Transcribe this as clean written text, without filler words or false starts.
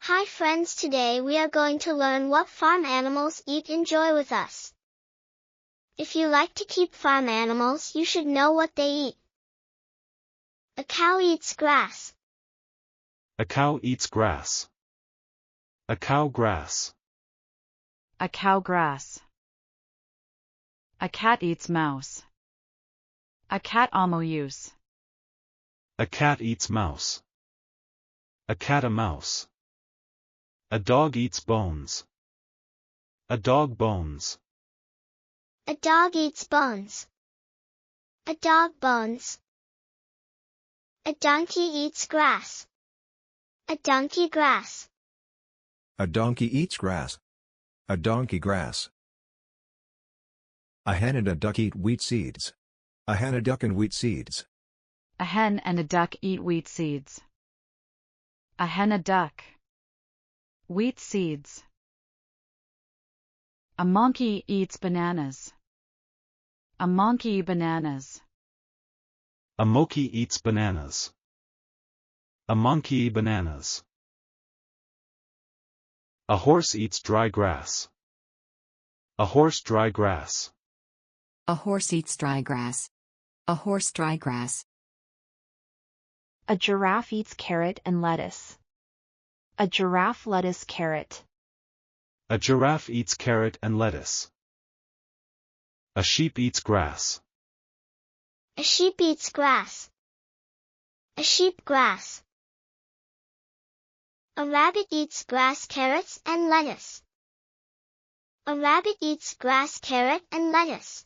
Hi friends, today we are going to learn what farm animals eat. Enjoy with us. If you like to keep farm animals, you should know what they eat. A cow eats grass. A cow eats grass. A cow grass. A cow grass. A cat eats mouse. A cat amo use. A cat eats mouse. A cat a mouse. A dog eats bones. A dog bones. A dog eats bones. A dog bones. A donkey eats grass. A donkey grass. A donkey eats grass. A donkey grass. A hen and a duck eat wheat seeds. A hen, a duck, and wheat seeds. A hen and a duck eat wheat seeds. A hen, a duck. Wheat seeds. A monkey eats bananas. A monkey bananas. A monkey eats bananas. A monkey bananas. A horse eats dry grass. A horse dry grass. A horse eats dry grass. A horse dry grass. A giraffe eats carrot and lettuce. A giraffe lettuce carrot. A giraffe eats carrot and lettuce. A sheep eats grass. A sheep eats grass. A sheep grass. A rabbit eats grass, carrots, and lettuce. A rabbit eats grass, carrot, and lettuce.